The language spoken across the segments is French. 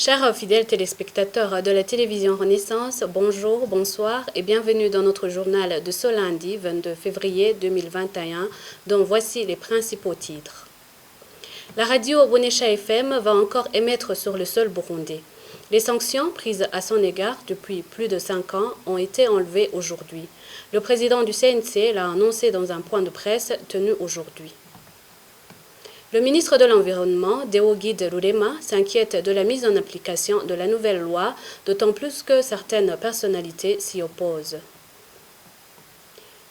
Chers fidèles téléspectateurs de la télévision Renaissance, bonjour, bonsoir et bienvenue dans notre journal de ce lundi 22 février 2021, dont voici les principaux titres. La radio Bonesha FM va encore émettre sur le sol burundais. Les sanctions prises à son égard depuis plus de 5 ans ont été enlevées aujourd'hui. Le président du CNC l'a annoncé dans un point de presse tenu aujourd'hui. Le ministre de l'Environnement, Deogide Lurema, s'inquiète de la mise en application de la nouvelle loi, d'autant plus que certaines personnalités s'y opposent.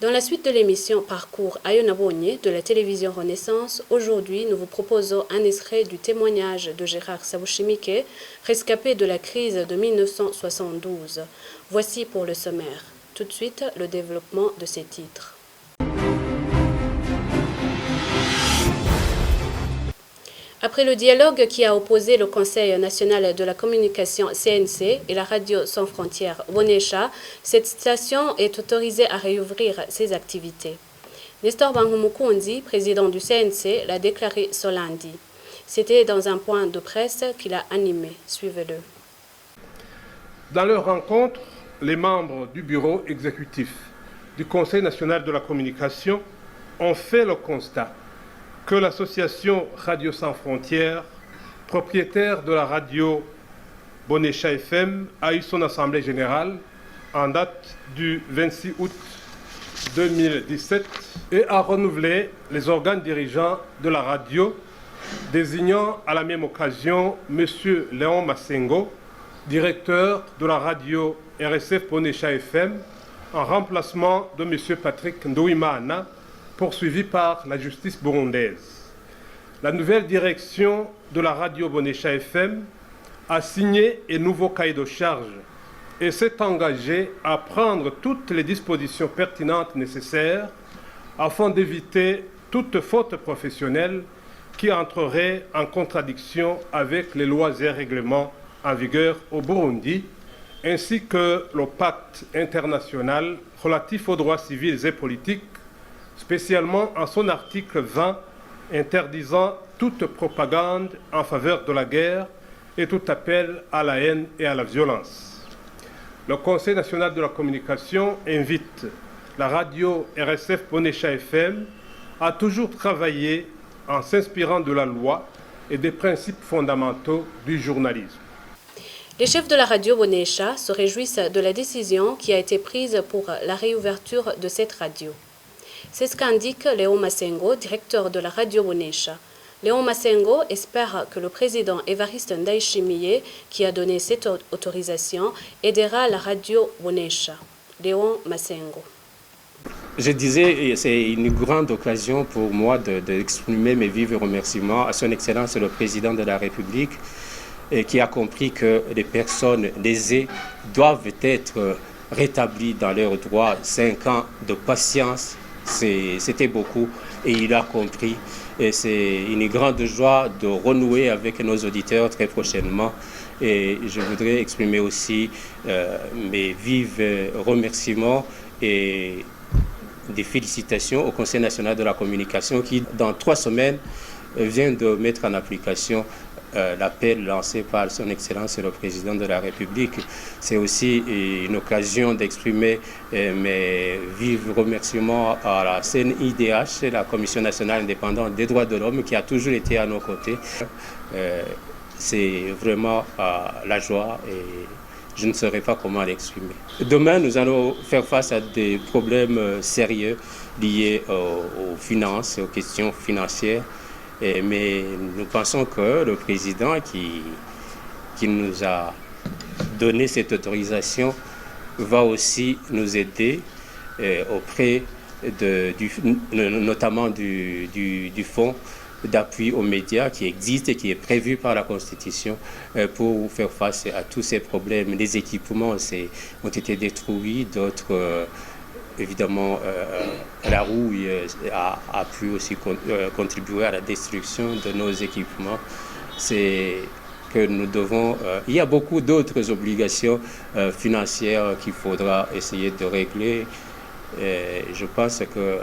Dans la suite de l'émission Parcours Ayonabonye de la télévision Renaissance, aujourd'hui nous vous proposons un extrait du témoignage de Gérard Sabushimike, rescapé de la crise de 1972. Voici pour le sommaire. Tout de suite, le développement de ces titres. Après le dialogue qui a opposé le Conseil national de la communication CNC et la radio sans frontières Bonesha, cette station est autorisée à réouvrir ses activités. Nestor Banhumukundi, président du CNC, l'a déclaré ce lundi. C'était dans un point de presse qu'il a animé. Suivez-le. Dans leur rencontre, les membres du bureau exécutif du Conseil national de la communication ont fait le constat que l'association Radio Sans Frontières, propriétaire de la radio Bonesha FM, a eu son assemblée générale en date du 26 août 2017 et a renouvelé les organes dirigeants de la radio, désignant à la même occasion M. Léon Massengo, directeur de la radio RSF Bonesha FM, en remplacement de M. Patrick Ndouimana, poursuivi par la justice burundaise. La nouvelle direction de la radio Bonesha FM a signé un nouveau cahier de charge et s'est engagée à prendre toutes les dispositions pertinentes nécessaires afin d'éviter toute faute professionnelle qui entrerait en contradiction avec les lois et règlements en vigueur au Burundi, ainsi que le pacte international relatif aux droits civils et politiques, spécialement en son article 20, interdisant toute propagande en faveur de la guerre et tout appel à la haine et à la violence. Le Conseil national de la communication invite la radio RSF Bonesha FM à toujours travailler en s'inspirant de la loi et des principes fondamentaux du journalisme. Les chefs de la radio Bonesha se réjouissent de la décision qui a été prise pour la réouverture de cette radio. C'est ce qu'indique Léon Massengo, directeur de la radio Bonesha. Léon Massengo espère que le président Évariste Ndayishimiye, qui a donné cette autorisation, aidera la radio Bonesha. Léon Massengo. Je disais, c'est une grande occasion pour moi d'exprimer mes vifs remerciements à son Excellence le Président de la République, qui a compris que les personnes lésées doivent être rétablies dans leurs droits. 5 ans de patience, c'était beaucoup et il a compris. Et c'est une grande joie de renouer avec nos auditeurs très prochainement. Et je voudrais exprimer aussi mes vifs remerciements et des félicitations au Conseil national de la communication qui, dans 3 semaines, vient de mettre en application l'appel lancé par son Excellence le Président de la République. C'est aussi une occasion d'exprimer mes vifs remerciements à la CNIDH, la Commission nationale indépendante des droits de l'homme, qui a toujours été à nos côtés. C'est vraiment la joie et je ne saurais pas comment l'exprimer. Demain, nous allons faire face à des problèmes sérieux liés aux finances, aux questions financières. Mais nous pensons que le président qui nous a donné cette autorisation va aussi nous aider auprès notamment du fonds d'appui aux médias qui existe et qui est prévu par la Constitution pour faire face à tous ces problèmes. Les équipements ont été détruits, d'autres... Évidemment, la rouille a pu aussi contribuer à la destruction de nos équipements. C'est que nous devons... il y a beaucoup d'autres obligations financières qu'il faudra essayer de régler. Je pense que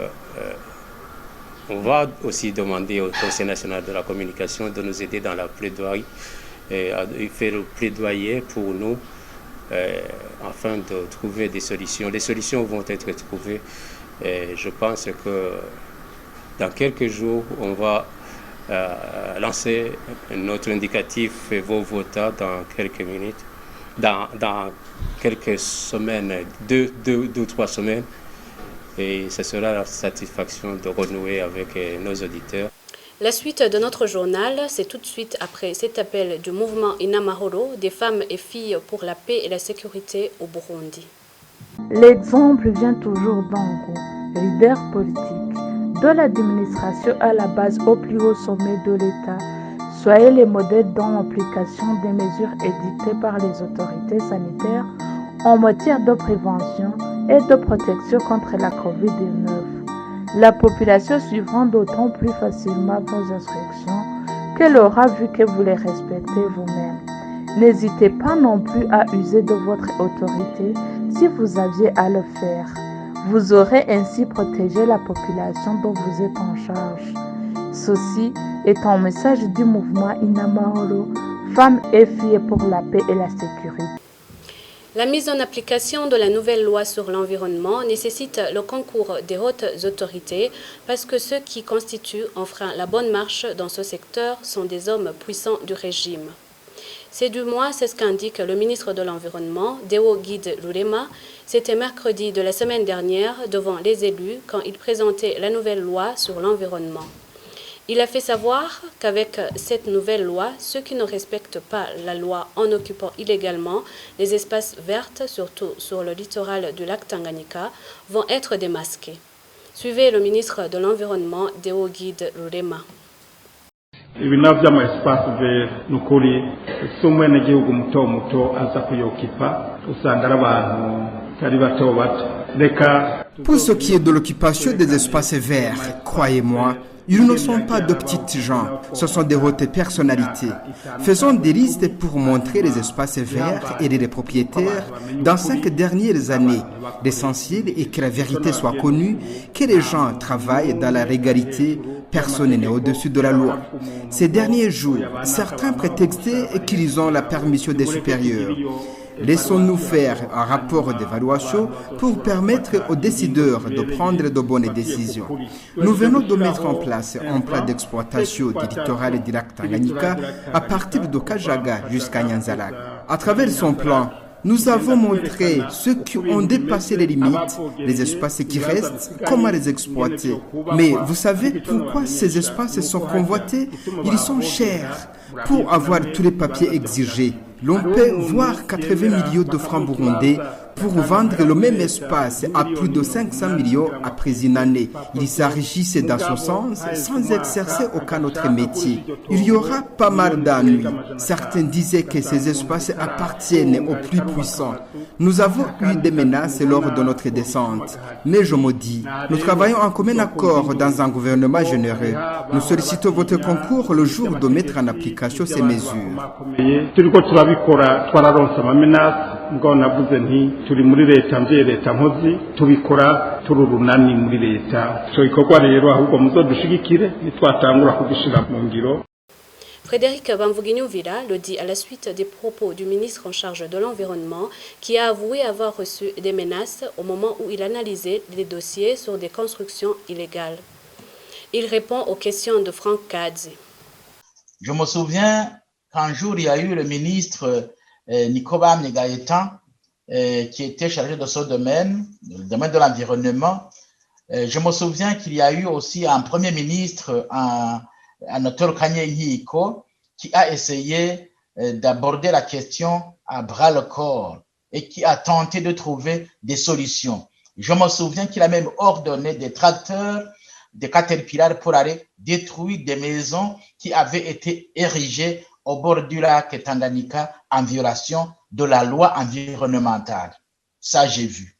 on va aussi demander au Conseil national de la communication de nous aider dans la plaidoirie il fait le plaidoyer pour nous afin de trouver des solutions. Les solutions vont être trouvées et je pense que dans quelques jours, on va lancer notre indicatif Vovota dans quelques minutes, dans quelques semaines, deux ou 3 semaines, et ce sera la satisfaction de renouer avec nos auditeurs. La suite de notre journal, c'est tout de suite après cet appel du mouvement Inamahoro des femmes et filles pour la paix et la sécurité au Burundi. L'exemple vient toujours d'Ango, leader politique, de l'administration à la base au plus haut sommet de l'État. Soyez les modèles dans l'application des mesures édictées par les autorités sanitaires en matière de prévention et de protection contre la COVID-19. La population suivra d'autant plus facilement vos instructions qu'elle aura vu que vous les respectez vous-même. N'hésitez pas non plus à user de votre autorité si vous aviez à le faire. Vous aurez ainsi protégé la population dont vous êtes en charge. Ceci est un message du mouvement Inamahoro, femmes et filles pour la paix et la sécurité. La mise en application de la nouvelle loi sur l'environnement nécessite le concours des hautes autorités parce que ceux qui constituent un frein à la bonne marche dans ce secteur sont des hommes puissants du régime. C'est du moins, c'est ce qu'indique le ministre de l'Environnement, Deo Guide Lurema. C'était mercredi de la semaine dernière devant les élus quand il présentait la nouvelle loi sur l'environnement. Il a fait savoir qu'avec cette nouvelle loi, ceux qui ne respectent pas la loi en occupant illégalement les espaces verts, surtout sur le littoral du lac Tanganyika, vont être démasqués. Suivez le ministre de l'Environnement, Deo Guide Lurema. Ibintu by'amaespace vert nukuri si umwenegihugu muto aza kuyokipa usanga ari abantu kari bato reka. Pour ce qui est de l'occupation des espaces verts, croyez-moi, ils ne sont pas de petites gens, ce sont des hautes personnalités. Faisons des listes pour montrer les espaces verts et les propriétaires dans 5 dernières années. L'essentiel est que la vérité soit connue, que les gens travaillent dans la légalité, personne n'est au-dessus de la loi. Ces derniers jours, certains prétextaient qu'ils ont la permission des supérieurs. Laissons-nous faire un rapport d'évaluation pour permettre aux décideurs de prendre de bonnes décisions. Nous venons de mettre en place un plan d'exploitation du littoral du lac Tanganyika à partir de Kajaga jusqu'à Nyanzalak. À travers son plan, nous avons montré ceux qui ont dépassé les limites, les espaces qui restent, comment les exploiter. Mais vous savez pourquoi ces espaces sont convoités? Ils sont chers. Pour avoir tous les papiers exigés, l'on peut voir 80 millions de francs burundais pour vendre le même espace à plus de 500 millions après une année. Ils s'enrichissent dans ce sens sans exercer aucun autre métier. Il y aura pas mal d'ennuis. Certains disaient que ces espaces appartiennent aux plus puissants. Nous avons eu des menaces lors de notre descente. Mais je me dis, nous travaillons en commun accord dans un gouvernement généreux. Nous sollicitons votre concours le jour de mettre en application ces mesures. Ngo navuze nti turi muri leta mvye leta nkozi tubikora turi urunani muri leta so ikorwa rero ahubwo muzodushigikire nitwatangura kugishira mu ngiro. Frédéric Bamvuginyuvira le dit à la suite des propos du ministre en charge de l'Environnement qui a avoué avoir reçu des menaces au moment où il analysait les dossiers sur des constructions illégales. Il répond aux questions de Franck Kadzi. Je me souviens qu'un jour il y a eu le ministre Nicolas Gaëtan, qui était chargé de ce domaine, le domaine de l'environnement. Je me souviens qu'il y a eu aussi un premier ministre, Anatole Kanyehiko, qui a essayé d'aborder la question à bras le corps et qui a tenté de trouver des solutions. Je me souviens qu'il a même ordonné des tracteurs, des caterpillars pour aller détruire des maisons qui avaient été érigées au bord du lac Tanganyika en violation de la loi environnementale. Ça, j'ai vu.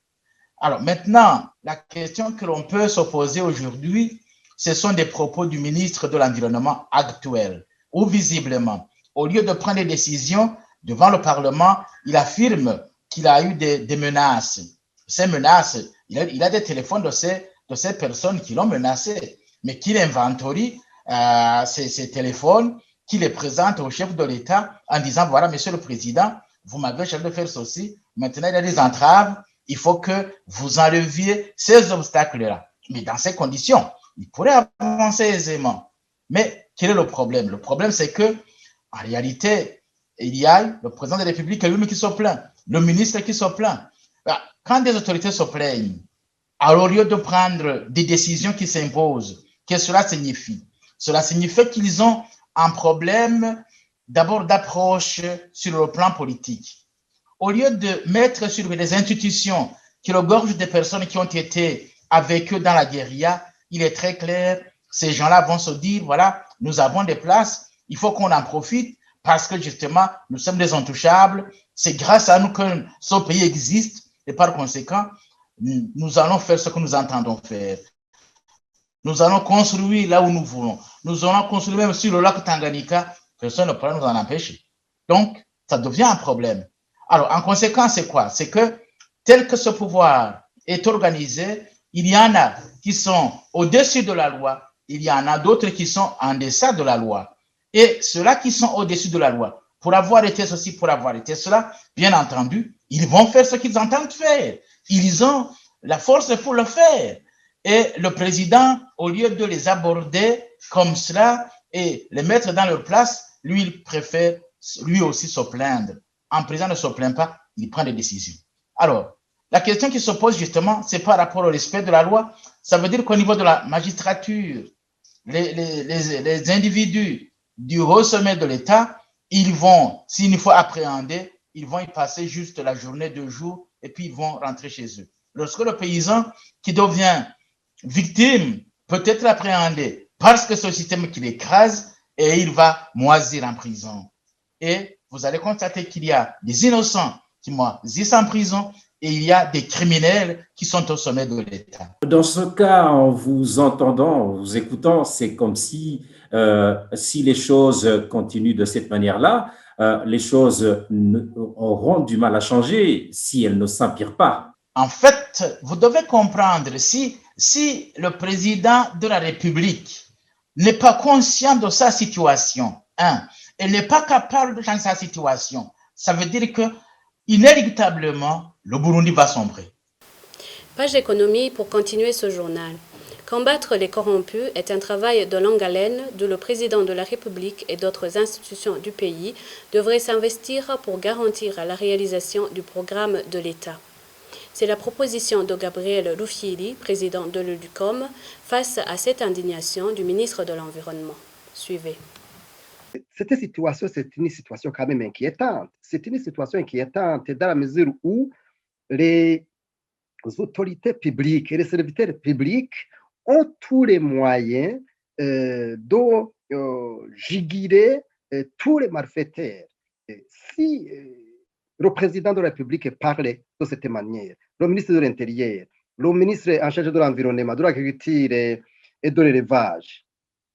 Alors maintenant, la question que l'on peut se poser aujourd'hui, ce sont des propos du ministre de l'Environnement actuel, où visiblement, au lieu de prendre des décisions devant le Parlement, il affirme qu'il a eu des menaces. Ces menaces, il a des téléphones de ces personnes qui l'ont menacé, mais qu'il inventorie ces téléphones, qui les présente au chef de l'État en disant, voilà, monsieur le président, vous m'avez chargé de faire ceci, maintenant il y a des entraves, il faut que vous enleviez ces obstacles-là. Mais dans ces conditions, il pourrait avancer aisément. Mais quel est le problème? Le problème, c'est que, en réalité, il y a le président de la République lui-même qui se plaint, le ministre qui se plaint. Quand des autorités se plaignent, alors au lieu de prendre des décisions qui s'imposent, qu'est-ce que cela signifie? Cela signifie qu'ils ont un problème d'abord d'approche sur le plan politique. Au lieu de mettre sur les institutions qui regorgent des personnes qui ont été avec eux dans la guérilla, il est très clair, ces gens-là vont se dire, voilà, nous avons des places, il faut qu'on en profite parce que justement, nous sommes des intouchables, c'est grâce à nous que ce pays existe et par conséquent, nous allons faire ce que nous entendons faire. Nous allons construire là où nous voulons. Nous allons construire même sur le lac Tanganyika, personne ne pourra nous en empêcher. Donc, ça devient un problème. Alors, en conséquence, c'est quoi? C'est que tel que ce pouvoir est organisé, il y en a qui sont au-dessus de la loi, il y en a d'autres qui sont en deçà de la loi. Et ceux-là qui sont au-dessus de la loi, pour avoir été ceci, pour avoir été cela, bien entendu, ils vont faire ce qu'ils entendent faire. Ils ont la force pour le faire. Et le président, au lieu de les aborder comme cela et les mettre dans leur place, lui, il préfère lui aussi se plaindre. En président ne se plaint pas, il prend des décisions. Alors, la question qui se pose justement, c'est par rapport au respect de la loi. Ça veut dire qu'au niveau de la magistrature, les individus du haut sommet de l'État, ils vont, s'il faut appréhender, ils vont y passer juste la journée, 2 jours, et puis ils vont rentrer chez eux. Lorsque le paysan qui devient victime peut être appréhendé parce que c'est le système qui l'écrase et il va moisir en prison. Et vous allez constater qu'il y a des innocents qui moisissent en prison et il y a des criminels qui sont au sommet de l'État. Dans ce cas, en vous entendant, en vous écoutant, c'est comme si les choses continuent de cette manière-là, les choses auront du mal à changer si elles ne s'empirent pas. En fait, vous devez comprendre, si le président de la République n'est pas conscient de sa situation, et n'est pas capable de changer sa situation, ça veut dire que inéluctablement, le Burundi va sombrer. Page économie pour continuer ce journal. Combattre les corrompus est un travail de longue haleine d'où le président de la République et d'autres institutions du pays devraient s'investir pour garantir la réalisation du programme de l'État. C'est la proposition de Gabriel Rufyiri, président de l'UDUCOM, face à cette indignation du ministre de l'Environnement. Suivez. Cette situation, c'est une situation quand même inquiétante. C'est une situation inquiétante dans la mesure où les autorités publiques et les serviteurs publics ont tous les moyens de juguler tous les malfaiteurs. Si le président de la République parlait de cette manière, le ministre de l'Intérieur, le ministre en charge de l'Environnement, de l'Agriculture et de l'Élevage,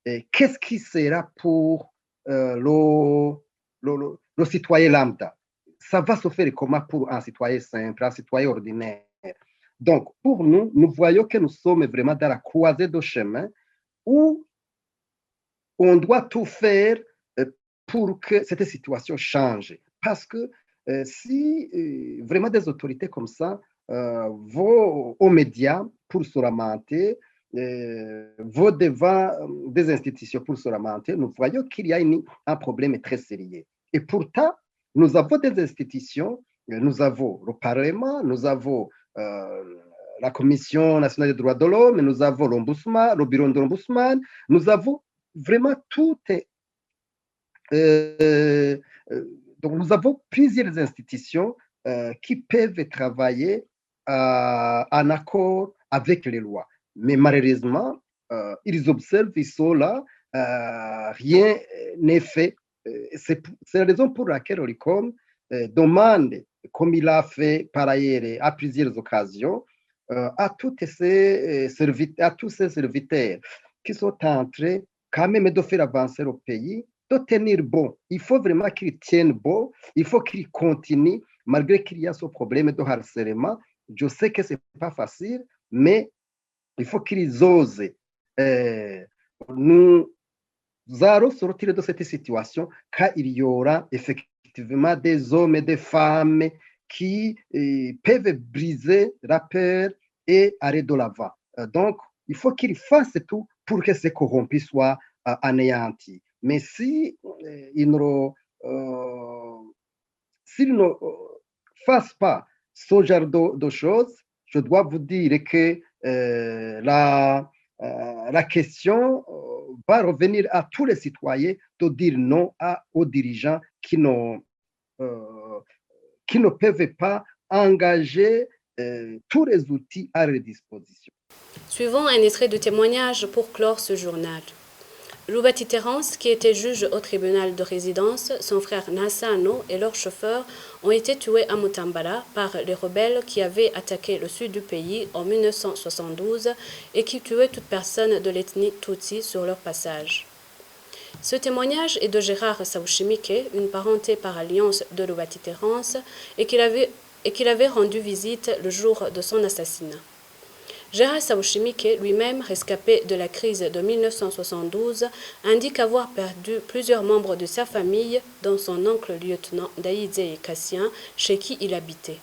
qu'est-ce qui sera pour le citoyen lambda? Ça va se faire comment pour un citoyen simple, un citoyen ordinaire? Donc, pour nous, nous voyons que nous sommes vraiment dans la croisée de chemin où on doit tout faire pour que cette situation change. Parce que si vraiment des autorités comme ça vont aux médias pour se lamenter, vont devant des institutions pour se lamenter, nous voyons qu'il y a un problème très sérieux. Et pourtant, nous avons des institutions, nous avons le Parlement, nous avons la Commission nationale des droits de l'homme, nous avons l'Ombudsman, le bureau de l'Ombudsman, nous avons vraiment tout. Donc, nous avons plusieurs institutions qui peuvent travailler en accord avec les lois. Mais malheureusement, ils observent, ils sont là, rien n'est fait. C'est la raison pour laquelle l'ORICOM demande, comme il a fait par ailleurs à plusieurs occasions, à tous ces serviteurs qui sont en train quand même de faire avancer le pays, de tenir bon. Il faut vraiment qu'ils tiennent bon, il faut qu'ils continuent, malgré qu'il y a ce problème de harcèlement. Je sais que ce n'est pas facile, mais il faut qu'ils osent nous allons sortir de cette situation quand il y aura effectivement des hommes et des femmes qui peuvent briser la peur et aller de l'avant. Donc, il faut qu'ils fassent tout pour que ces corrompus soient anéantis. Mais si ils ne fassent pas ce genre de choses, je dois vous dire que la question va revenir à tous les citoyens de dire non aux dirigeants qui ne peuvent pas engager tous les outils à leur disposition. Suivons un extrait de témoignage pour clore ce journal. Loubati Terence, qui était juge au tribunal de résidence, son frère Nassano et leur chauffeur ont été tués à Mutambala par les rebelles qui avaient attaqué le sud du pays en 1972 et qui tuaient toute personne de l'ethnie Tutsi sur leur passage. Ce témoignage est de Gérard Saouchimike, une parenté par alliance de Loubati Terence, et qu'il avait rendu visite le jour de son assassinat. Gérard Saouchimike, lui-même rescapé de la crise de 1972, indique avoir perdu plusieurs membres de sa famille, dont son oncle lieutenant Daïdze Kassien, chez qui il habitait.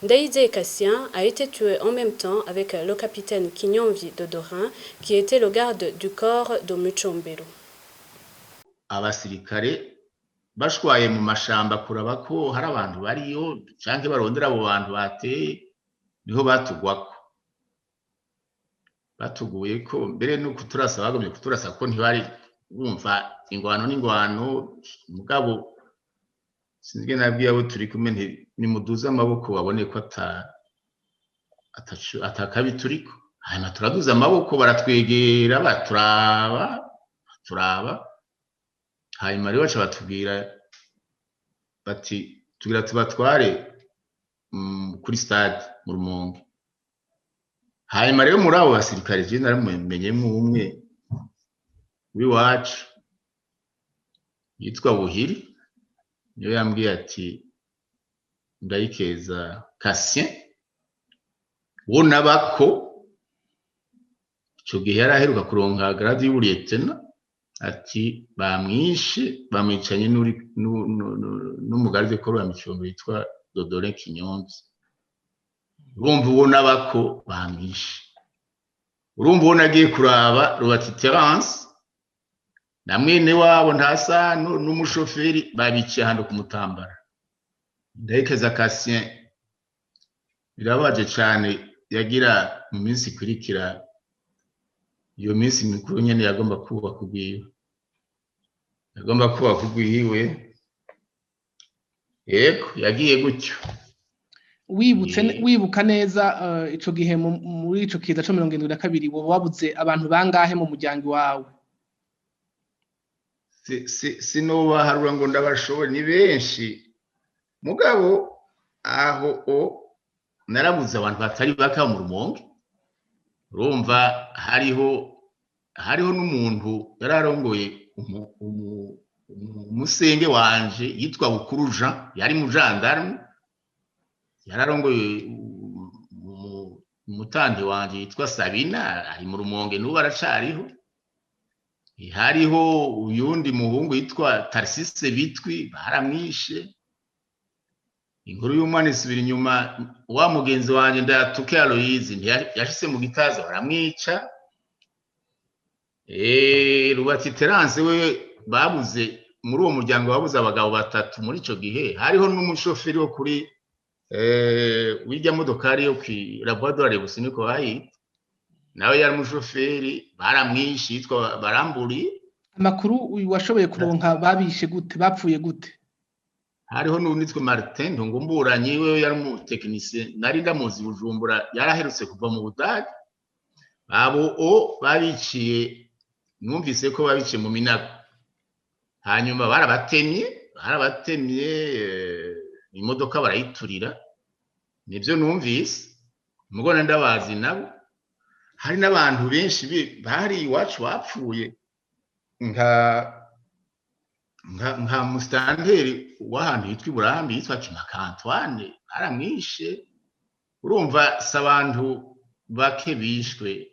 Daïdze Kassien a été tué en même temps avec le capitaine Kinyonvi de Dorin, qui était le garde du corps de Muchombero. Abasirikare bashwaye mu mashamba kuraba ko hari abantu bariyo canke barondera abo bantu bateye niho batugwako batuguye ko mbere no kuturasa bagomye kuturasa ko ntibari bumva ingwano n'ingwano mugabo sinzige nabwiye abo turi kumwe ni muduza amaboko babone ko atakabi turiko hanyuma turaduza amaboko baratwegera baturaba hanyuma rero baca batubwira bati tugira tubatware kuri stade mu Rumonge. Hanyuma rero muri abo basirikare je naramumenyemo umwe w'iwacu yitwa Buhiri, niyo yambwiye ati Ndayikeza Cassien wo nabako ico gihe yaraheruka kuronka grade y'ubulieutenant ati bamwicanye n'umugarde ko bamicombe yitwa Dodore Kinyonzi. Urumva ubona bako bamwishe, urumva ubona agiye kuraba Loubati Terence na mwene wabo Ntasano n'umushoferi babiciye hano ku Mutambara. Ndayikeza Cassien birabaje cyane, yagira mu minsi ikurikira iyo minsi mikuru nyene yagomba kuba kugwiwe yego yagiye gutyo. Wibuka neza ico gihe muri ico kiza cyo 72 wowe wabuze abantu bangahe mu muryango wawe? Sinobaharura ngo ndabashobora, ni benshi mugabo aho narabuze abantu batari baka mu Rumonge. Urumva hariho n'umuntu yararongoye umusenge wanje yitwa Bukuru Jean, yari mu gendarme, yararongoye umutandi wanje yitwa Sabina ari mu Rumonge n'ubu aracariho. Hariho uyundi muhungu yitwa Tarsise Bitwi baramwishe. Inkuru y'umwana isubira inyuma, wa mugenzi wanje Ndayatuke Aloyizi yashise mu Gitaza baramwica. Loubati Terence we babuze muri uwo muryango, babuze abagabo batatu muri ico gihe. Hariho n'umushoferi wo kuri wirya modokari yo ki laboratoire Businiko bayita, nawe yari umushoferi baramwishe yitwa Baramburi. Amakuru washoboye kuronka babishe gute, bapfuye gute? Hariho n'unitwe Martin Ntungumburanyi, we yari mu technicien nari ndamuzi Bujumbura, yaraherutse kuva mu Budage. Abo babiciye, numvise ko babiciye mu Minago, hanyuma barabatemye imodoka barayiturira, nibyo numvise mugona ndabazi nabo. Hari n'abantu benshi bari iwacu bapfuye nka mustanteri w'ahantu yitwa Iburambi yitwa Kimaka Antoine baramwishe. Urumva s'abantu bake bishwe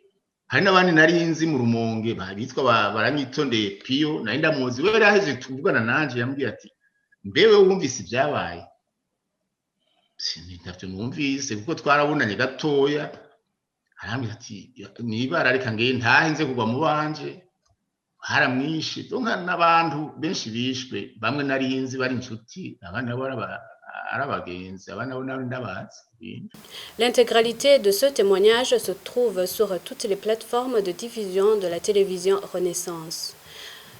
hari n'abandi nari nzi mu Rumonge bitwa baranyitondeye Pio nari ndamuzi we yaraheje tuvugana nanje yambwiye ati mbewe wumvise ibyabaye ntavyo numvise kuko twarabunanye gatoya arambwira ati nibara reka ngeye ntahinze kugwa mu banje haramwishe donka n'abantu benshi bishwe bamwe nari nzi bari inshuti abandi nabo arabagenzi abandi nabo ndabazi. L'intégralité de ce témoignage se trouve sur toutes les plateformes de diffusion de la télévision Renaissance.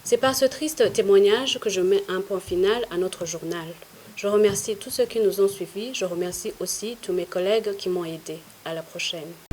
C'est par ce triste témoignage que je mets un point final à notre journal. Je remercie tous ceux qui nous ont suivis. Je remercie aussi tous mes collègues qui m'ont aidé. À la prochaine.